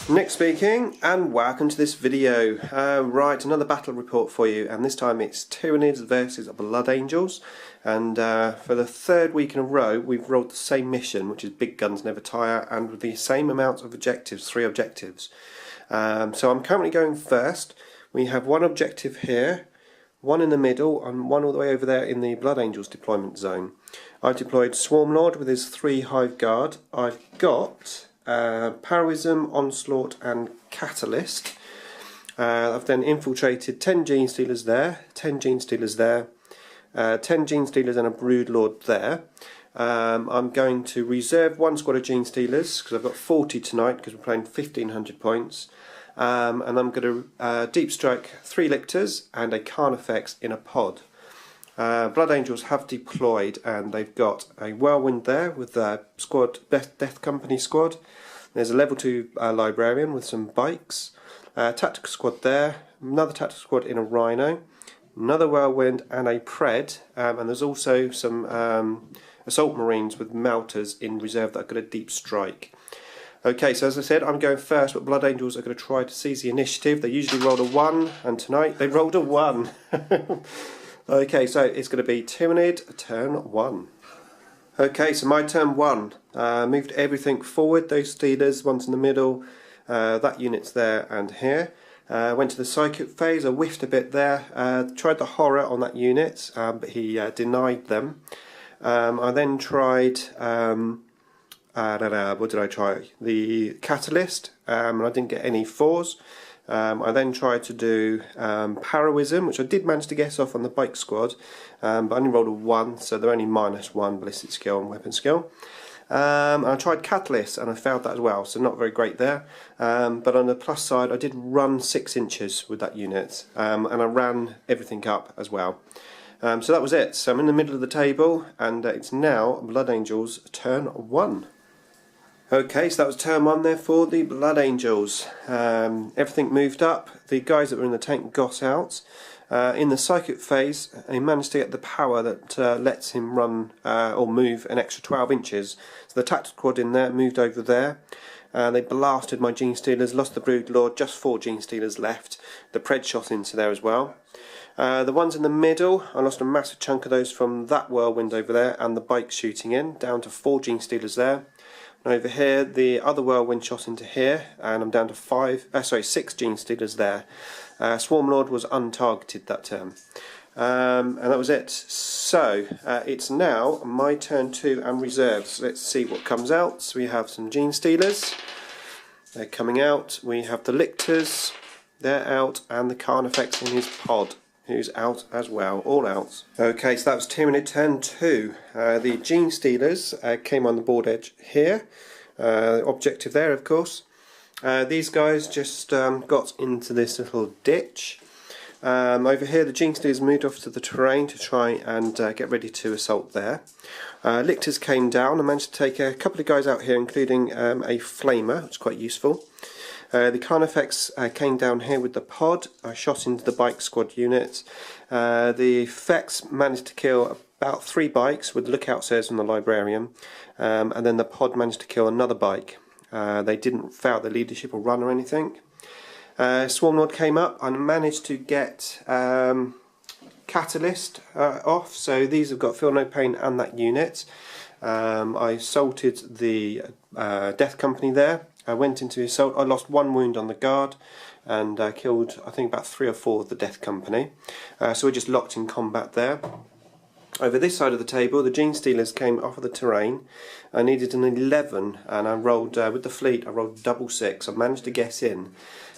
Nick speaking, and welcome to this video. Right, another battle report for you, and this time it's Tyranids versus Blood Angels. And for the third week in a row, we've rolled the same mission, which is Big Guns Never Tire, and with the same amount of objectives, 3 objectives. So I'm currently going first. We have one objective here, one in the middle, and one all the way over there in the Blood Angels deployment zone. I've deployed Swarmlord with his 3 Hive Guard. I've got Paroism, Onslaught and Catalyst. I've then infiltrated 10 Gene Stealers there, 10 Gene Stealers there, 10 Gene Stealers and a Broodlord there. I'm going to reserve 1 squad of Gene Stealers because I've got 40 tonight because we're playing 1500 points. And I'm going to deep strike 3 Lictors and a Carnifex in a pod. Blood Angels have deployed, and they've got a Whirlwind there with the squad, Death Company squad. There's a level 2 Librarian with some bikes, tactical squad there, another tactical squad in a Rhino, another Whirlwind and a Pred, and there's also some Assault Marines with Melters in reserve that are going to deep strike. Okay, so as I said, I'm going first, but Blood Angels are going to try to seize the initiative. They usually roll a 1, and tonight they rolled a 1. Okay, so it's going to be Tyranid, turn 1. Okay, so my turn 1. Moved everything forward, those Stealers, one's in the middle, that unit's there and here. Went to the Psychic phase, I whiffed a bit there, tried the Horror on that unit, but he denied them. I then tried, what did I try? The Catalyst, and I didn't get any 4s. I then tried to do Paroism, which I did manage to get off on the bike squad, but I only rolled a 1, so they're only -1 ballistic skill and weapon skill. I tried Catalyst and I failed that as well, so not very great there. But on the plus side, I did run 6 inches with that unit, and I ran everything up as well. So that was it. So I'm in the middle of the table, and it's now Blood Angels turn 1. Okay, so that was turn 1 there for the Blood Angels. Everything moved up. The guys that were in the tank got out. In the Psychic phase, he managed to get the power that lets him run or move an extra 12 inches. So the tactical squad in there moved over there. They blasted my Gene Stealers, lost the Broodlord, just 4 Gene Stealers left. The Pred shot into there as well. The ones in the middle, I lost a massive chunk of those from that Whirlwind over there and the bike shooting in, down to 4 Gene Stealers there. And over here, the other Whirlwind shot into here, and I'm down to 6 Gene Stealers there. Swarmlord was untargeted that turn. And that was it. So, it's now my turn 2 and reserves. So let's see what comes out. So we have some Gene Stealers. They're coming out. We have the Lictors. They're out. And the Carnifex in his pod, who's out as well, all out. Okay, so that was Tyranid turn 2. The Gene Stealers came on the board edge here. Objective there, of course. These guys just got into this little ditch. Over here, the Gene Stealers moved off to the terrain to try and get ready to assault there. Lictors came down and managed to take a couple of guys out here, including a Flamer, which is quite useful. The Carnifex came down here with the pod. I shot into the bike squad unit. The Fex managed to kill about 3 bikes with lookout says from the Librarian, and then the pod managed to kill another bike. They didn't fail the leadership or run or anything. Swarmlord came up and managed to get Catalyst off, so these have got Feel No Pain and that unit. I assaulted the Death Company there. I went into assault. I lost 1 wound on the guard and killed, I think, about 3 or 4 of the Death Company. So we're just locked in combat there. Over this side of the table, the Gene Stealers came off of the terrain. I needed an 11, and I rolled with the fleet. I rolled double 6. I managed to get in.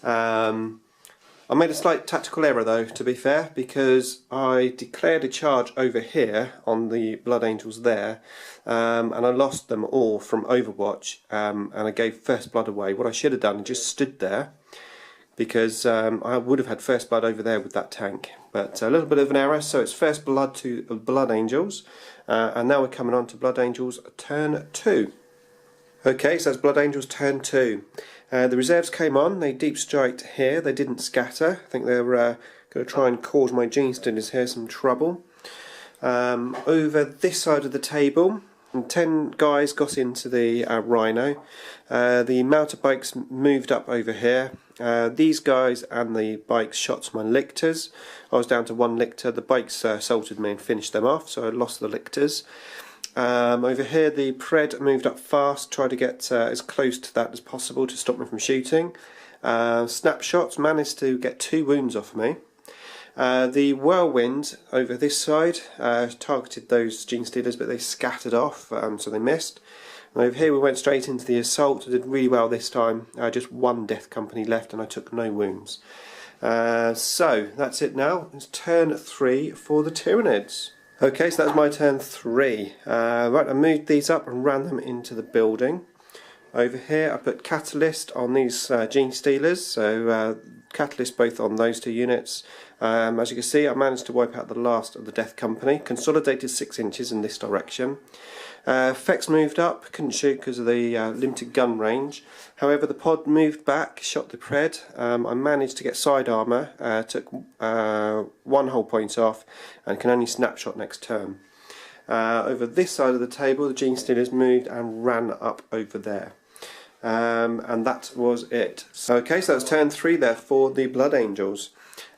I made a slight tactical error though, to be fair, because I declared a charge over here on the Blood Angels there, and I lost them all from Overwatch, and I gave First Blood away. What I should have done is just stood there, because I would have had First Blood over there with that tank. But a little bit of an error, so it's First Blood to Blood Angels, and now we're coming on to Blood Angels turn 2. Okay, so that's Blood Angels turn 2. The reserves came on, they deep striked here, they didn't scatter. I think they're Going to try and cause my Gene Stealers here some trouble. Over this side of the table, 10 guys got into the Rhino. The motorbikes moved up over here. These guys and the bikes shot my lictors. I was down to 1 lictor. The bikes assaulted me and finished them off, so I lost the lictors. Over here the Pred moved up fast, tried to get as close to that as possible to stop me from shooting. Snapshots managed to get 2 wounds off me. The Whirlwind over this side targeted those Gene Stealers, but they scattered off, so they missed. And over here we went straight into the assault. I did really well this time. Just 1 death company left and I took no wounds. So that's it now. It's turn 3 for the Tyranids. Okay, so that's my turn 3. Right, I moved these up and ran them into the building. Over here I put Catalyst on these Gene Stealers, so Catalyst both on those 2 units. As you can see, I managed to wipe out the last of the Death Company, consolidated 6 inches in this direction. Fex moved up, couldn't shoot because of the limited gun range. However, the pod moved back, shot the Pred. I managed to get side armour, took 1 hull point off, and can only snapshot next turn. Over this side of the table, the Gene Stealers moved and ran up over there. And that was it. Okay, so that's turn 3 there for the Blood Angels.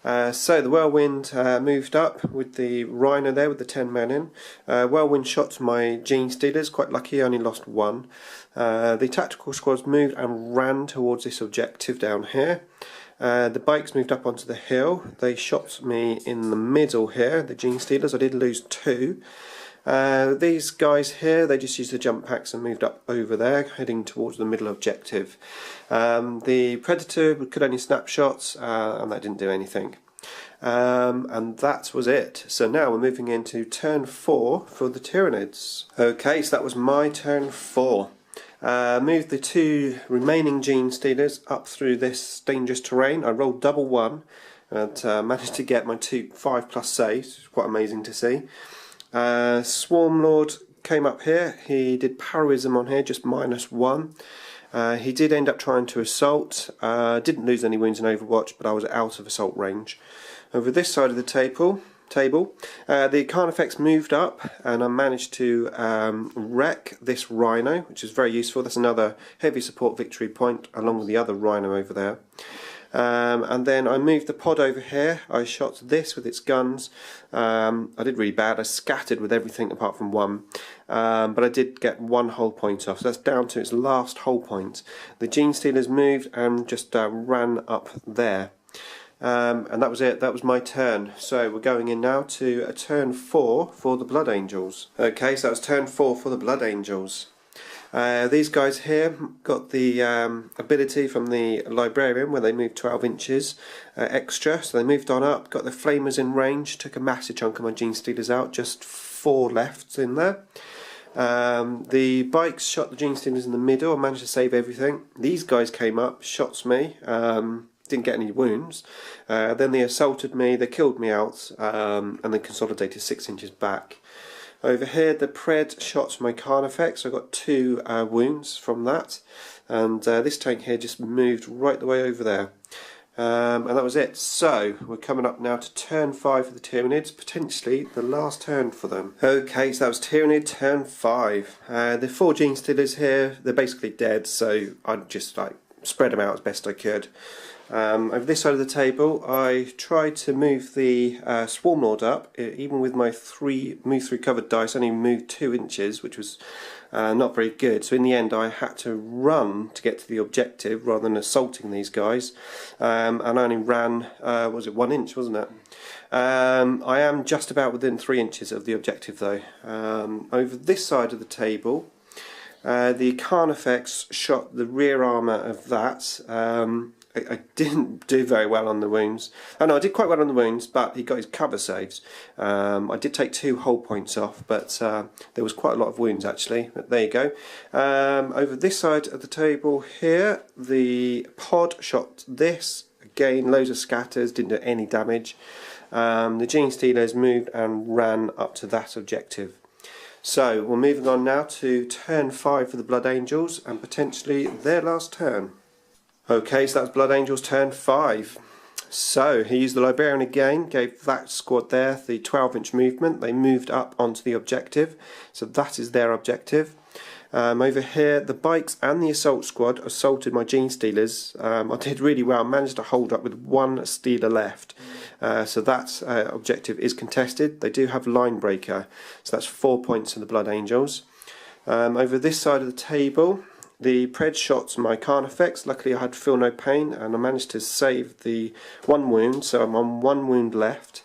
So the Whirlwind moved up with the Rhino there with the 10 men in. Whirlwind shot my Gene Stealers, quite lucky, I only lost 1. The tactical squads moved and ran towards this objective down here. The bikes moved up onto the hill. They shot me in the middle here, the Gene Stealers. I did lose 2. These guys here, they just used the jump packs and moved up over there, heading towards the middle objective. The Predator could only snapshots, and that didn't do anything. And that was it. So now we're moving into turn 4 for the Tyranids. Okay, so that was my turn 4. Moved the 2 remaining Gene Stealers up through this dangerous terrain. I rolled double 1 and managed to get my 2 5+ saves, which is quite amazing to see. Swarmlord came up here. He did Paroism on here, just -1. He did end up trying to assault. Didn't lose any wounds in Overwatch, but I was out of assault range. Over this side of the table, the Carnifex moved up, and I managed to wreck this Rhino, which is very useful. That's another heavy support victory point, along with the other Rhino over there. And then I moved the pod over here. I shot this with its guns. I did really bad. I scattered with everything apart from 1. But I did get 1 hull point off. So that's down to its last hull point. The Gene Stealers moved and just ran up there. And that was it. That was my turn. So we're going in now to a turn 4 for the Blood Angels. Okay, so that was turn 4 for the Blood Angels. These guys here got the ability from the Librarian where they moved 12 inches extra, so they moved on up, got the Flamers in range, took a massive chunk of my Gene Stealers out, just 4 left in there. The bikes shot the Gene Stealers in the middle, I managed to save everything. These guys came up, shot me, didn't get any wounds. Then they assaulted me, they killed me out, and they consolidated 6 inches back. Over here the Pred shot my Carnifex. I got 2 wounds from that, and this tank here just moved right the way over there. And that was it. So we're coming up now to turn 5 for the Tyranids, potentially the last turn for them. Okay, so that was Tyranid turn 5. The 4 Gene Stealers here, they're basically dead, so I just spread them out as best I could. Over this side of the table, I tried to move the Swarmlord up. Even with my 3 move through covered dice, I only moved 2 inches, which was not very good. So in the end, I had to run to get to the objective rather than assaulting these guys. And I only ran, was it 1 inch, wasn't it? I am just about within 3 inches of the objective though. Over this side of the table, the Carnifex shot the rear armour of that. I didn't do very well on the wounds. Oh no, I did quite well on the wounds, but he got his cover saves. I did take 2 hull points off, but there was quite a lot of wounds actually. But there you go. Over this side of the table here, the pod shot this. Again, loads of scatters, didn't do any damage. The Gene Stealers moved and ran up to that objective. So we're moving on now to turn 5 for the Blood Angels, and potentially their last turn. Okay, so that's Blood Angels turn 5. So he used the Liberian again, gave that squad there the 12-inch movement. They moved up onto the objective, so that is their objective. Over here, the bikes and the assault squad assaulted my Gene Stealers. I did really well, managed to hold up with one Stealer left. So that objective is contested. They do have line breaker, so that's 4 points in the Blood Angels. Over this side of the table, the Pred shot my Carnifex. Luckily I had Feel No Pain and I managed to save the one wound, so I'm on one wound left.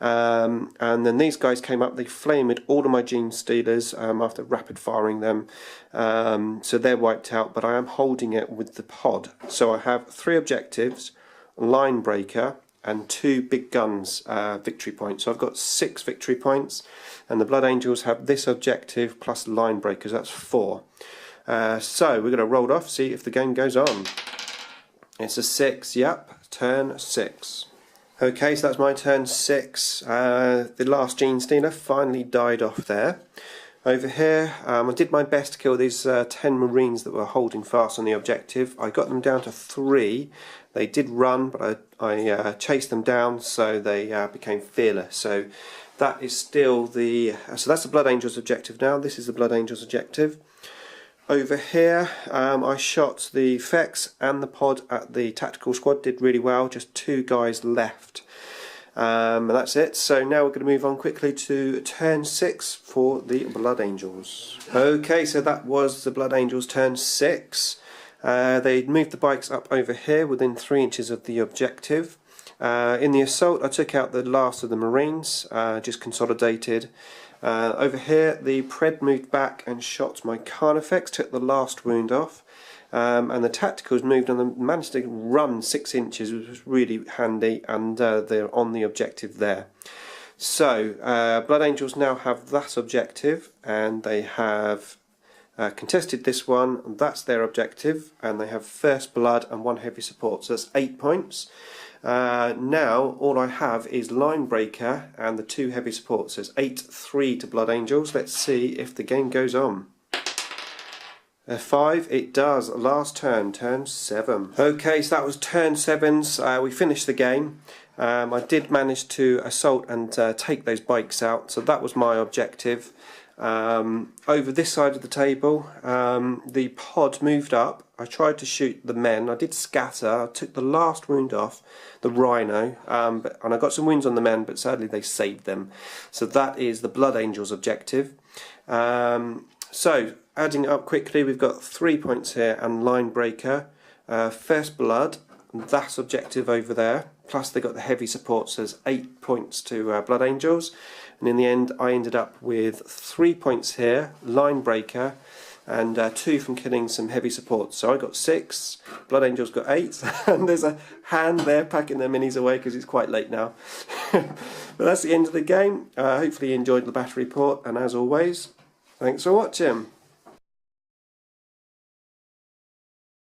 And then these guys came up, they flamed all of my Gene Stealers after rapid firing them. So they're wiped out, but I am holding it with the pod. So I have 3 objectives, line breaker and 2 big guns victory points. So I've got 6 victory points, and the Blood Angels have this objective plus line breakers, that's 4. So we're going to roll off, see if the game goes on. It's a 6, yep, turn 6. Okay, so that's my turn 6. The last Gene Stealer finally died off there. Over here, I did my best to kill these 10 Marines that were holding fast on the objective. I got them down to 3. They did run, but I chased them down, so they became fearless. So that is still the... So that's the Blood Angels objective now. This is the Blood Angels objective. Over here, I shot the Fex and the pod at the tactical squad, did really well, just 2 guys left. And that's it. So now we're going to move on quickly to turn 6 for the Blood Angels. Okay, so that was the Blood Angels turn 6. They moved the bikes up over here within 3 inches of the objective. In the assault, I took out the last of the Marines, just consolidated. Over here, the Pred moved back and shot my Carnifex, took the last wound off, and the Tacticals moved on them, managed to run 6 inches, which was really handy, and they're on the objective there. So, Blood Angels now have that objective, and they have contested this one, and that's their objective, and they have First Blood and 1 heavy support, so that's 8 points. Now all I have is line breaker and the 2 heavy supports. So it's 8-3 to Blood Angels. Let's see if the game goes on. 5, it does. Last turn, turn 7. Okay, so that was turn 7's. We finished the game. I did manage to assault and take those bikes out, so that was my objective. Over this side of the table, the pod moved up. I tried to shoot the men. I did scatter. I took the last wound off the Rhino, and I got some wounds on the men, but sadly they saved them. So that is the Blood Angels objective. So adding it up quickly, we've got 3 points here and line breaker, First Blood, that objective over there, plus they got the heavy support, so there's 8 points to Blood Angels. And in the end I ended up with 3 points here, line breaker, and 2 from killing some heavy support. So I got 6, Blood Angels got 8, and there's a hand there packing their minis away because it's quite late now. But that's the end of the game. Hopefully you enjoyed the battle report, and as always, thanks for watching.